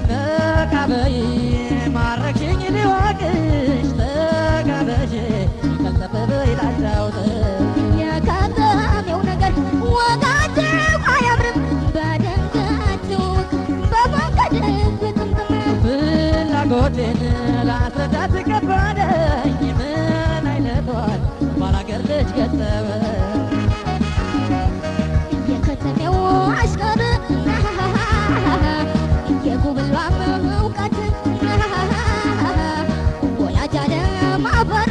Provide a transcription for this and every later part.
ተቃበይ ማረክሽኝ ልወቅሽ ተጋበዥ ቀልጠፍ በይ ላጫውትሽ የከተሜው ነገር ወጋቸው አያምርም በደንገት በመንገድ ብጥምጥም ፍላጎቴን ላስረዳት ከበደኝ ምን አይነቷን ባላገር ልጅ ገጠመኝ የከተሜው አሽከር የጉብሏም እውቀት ወላጅ አለማፈር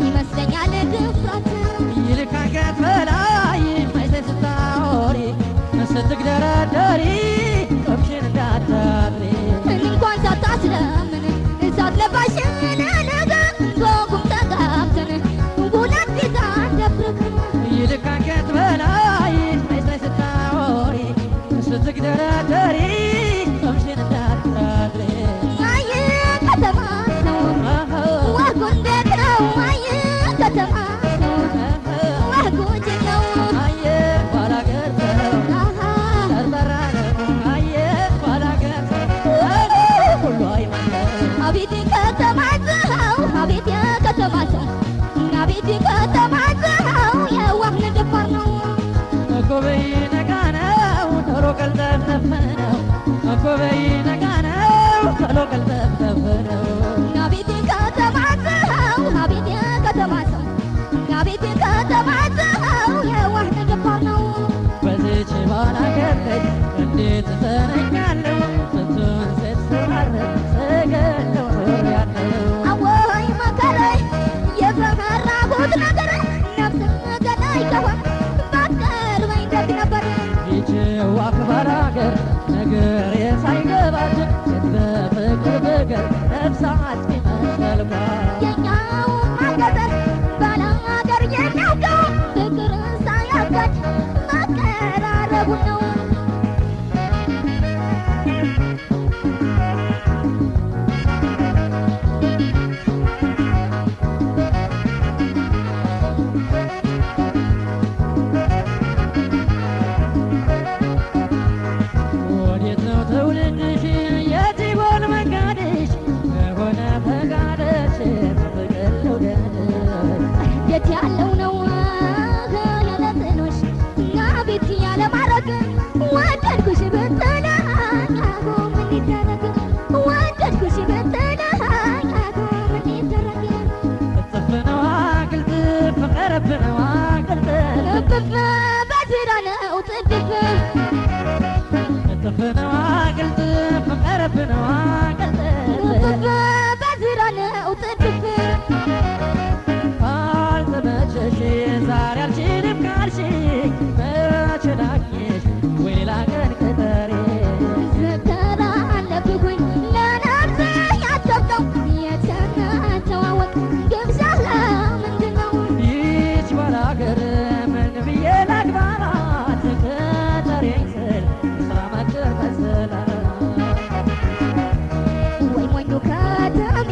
ይመስለኛል ድፍረት ይልካንገት በላይ ማይሰይ ስታወሪ ስትግደረደሪ ቆምሽን እንዳታድሪ እንኳን ሳታስለምን ሳትለፋሽ ነገ በቁም ተጋብተን ሁለት ፊት አንደፍርክ ይልካንገት በላይ ማይሰይ ስታወሪ ስትግደረደሪ ቆምሽን እንዳታድሪ አይ ከተማ ነው ወጉ እንዴት ነው አይ ከተማ ነው ወጉ እጅግ ነው አየ ባላገር ሰው ጠርጠራ ነው አየ ባላገር ሰው ሁሉ አይመጣም አቤት ከተማ ሰው አቤት የከተማ ሰው አቤት የከተማ ሰው የዋህ ደፋር ነው እኮበይ ነጋ ነው ቶሎ ቀልጠፍጠፍ ነው እኮበይ ነጋ ነው ቶሎ ቀልጠፍጠፍ ነው አቤት የከተማ ሰው አቤት የከተማ ሰው አቤት የከተማ ሰው የዋህ ደፋር ነው በዚች ባላገር ላይ እንዴት ተነኛለሁ ስንቱን ሴት ስማርክ ስገለው ኖሬያለሁ አወይ መከራይ የፈራሁት ነገር ነፍስ ገዳይ ከሆነ ባትቀርበኝ ደግ ነበር ይችው አክባራገር ነገር ሳይገባት ሴት በፍቅር ብገር ነፍስ አጥፊ መሰልባት የኛው ማገበር ባላገር የሚያውቀው ፍቅር ሳያጋጭ መቀራረቡን ነው ወዴት ነው ትውልድሽ የት ይሆን መንገድሽ ከሆነ ፈቃድሽ በፍቅር ልውደድሽ የት ያለው ነው ያለጥኖሽ አቤት ያለማረግ ወደድኩሽ ብትለኝ አጎ ምን ይደረግ ወደድኩሽ ብትለኝ አጎ ምን ይደረግ እጥፍ ነው አቅልጥፍ ቀረብ ነው አቅልጥፍ እጥፍ በዝራ ነው ጥድፍ እጥፍ ነው አቅልጥፍ ቀረብ ነው አቅልጥፍ እጥፍ በዝራ ነው ጥድፍ አልተመቸሽ ዛሬ አልችልም ካልሽኝ መቼ ላግኝሽ ወይ ሌላ ቀን ቅጠሪ ስተላለፍኩኝ ለነፍሴ ያሰብከው የተተዋወቅ ግብዣህ ለምንድን ነው ይች ባላገር ምን ብዬ ላግባባት ቅጠሪኝ ስል ስራ መቅር መስላት ወይ ሞኙ ከተሜ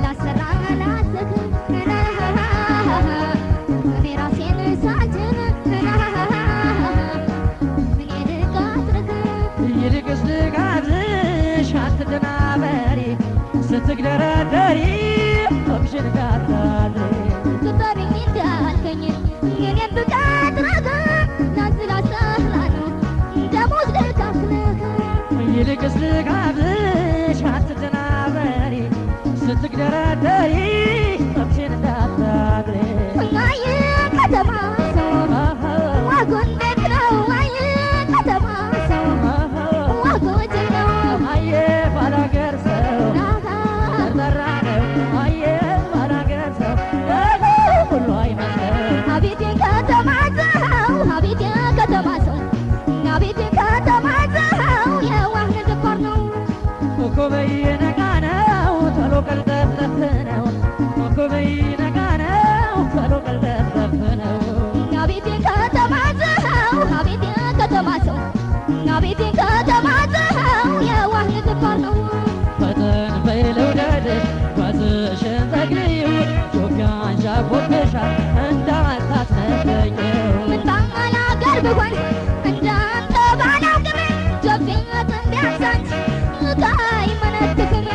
ላሰራ ላስክ እኔ ራሴን ሳችን ምን ልቃጥርክ ይልቅስ ልጋብዝሽ አትደናበሪ ስትግደረደሪ ቆምሽን እንዳታድሪ ቅጠሪኝ እንዳልከኝ የኔን ብቃጥርክ ናዝላ ሰህራ ነው ደሞዝ ልካፍልክ ይልቅስ ልጋብዝሽ አትደናበሪ ስትግደረደሪ ቆምሽን እንዳታድሪ አይ ከተማ ሰው ዋጉ እንዴት ነው አይ ከተማ ሰው ዋጉ እጅግ ነው አየ ባላገር ሰው ጠርጠራ ነው አየ ባላገር ሰው ሁሉ አይመስልም አቤት የከተማ ሰው አቤት የከተማ ሰው አቤት የከተማ ሰው የዋህ ደፋር ነው ኮበይ ነጋ ነው ቶሎ ቀልጠፍጠፍ ነው ኮበይ ነጋ ነው ቶሎ ቀልጠፍጠፍ ነው አቤት የከተማ ሰው ብሆን እንዳንተ ባላውቅም ኢትዮጵያትን ቢያንሳንች አይመነትክም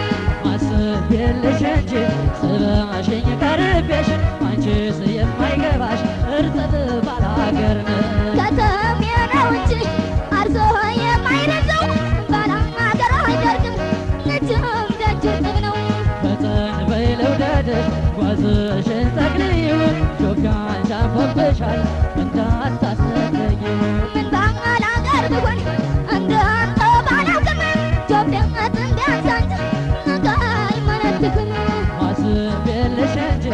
አስቤልሽ እንጂ ስበሽኝ ቀርቤሽ አንቺስ የማይገባሽ እርጥብ ባላገር ነሽ ከተሜ ነው እንጂ አርሶ የማይረዘው ባላገር አይደርግም እጅም ደጅ እርጥብ ነው ፈጠን በይ ልውደድሽ ጓዝሽን ጠቅልዪው ጆጋን ሻንፎብሻል እንዳታስነግሪው ምን ባላገር ብሆን እንዳንተ ባላውቅም ኢትዮጵያትን ቢያንሳንች አይመነትክም አስቤልሽ እንጂ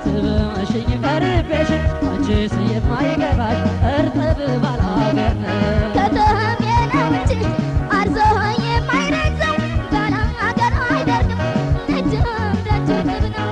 ስበሽኝ ቀርቤሽ አንቺስ የማይገባሽ እርጥብ ባላገር ነሽ ከተሜ ነው እንጂ አርሶ የማይረዘው ባላገር አይደርግም እጅም ደጅ እርጥብ ነው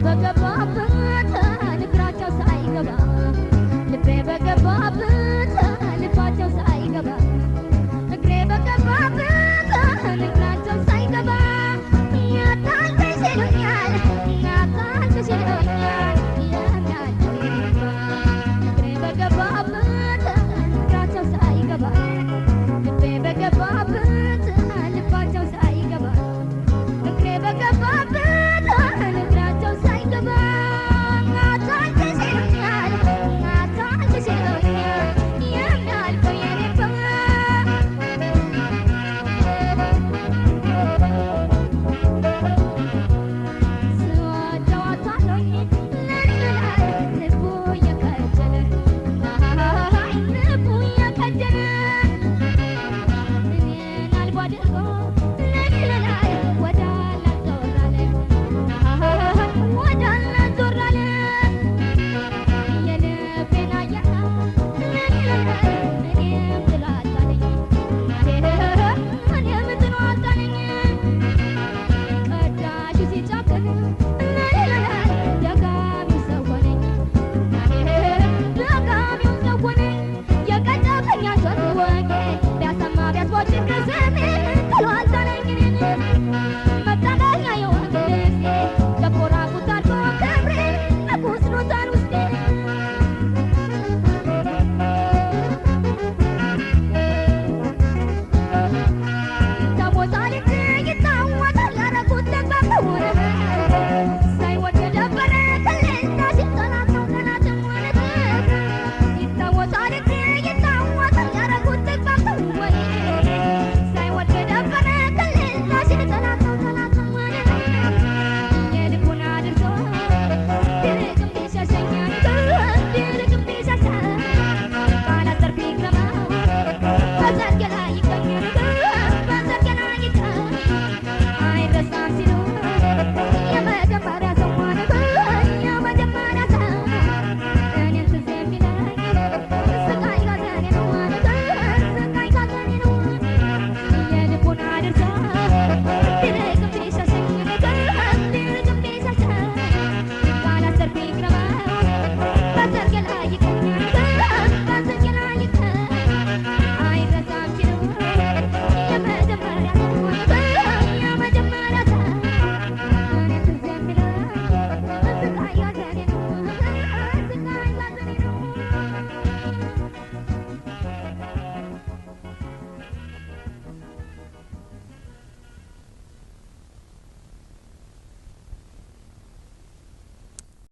በገባ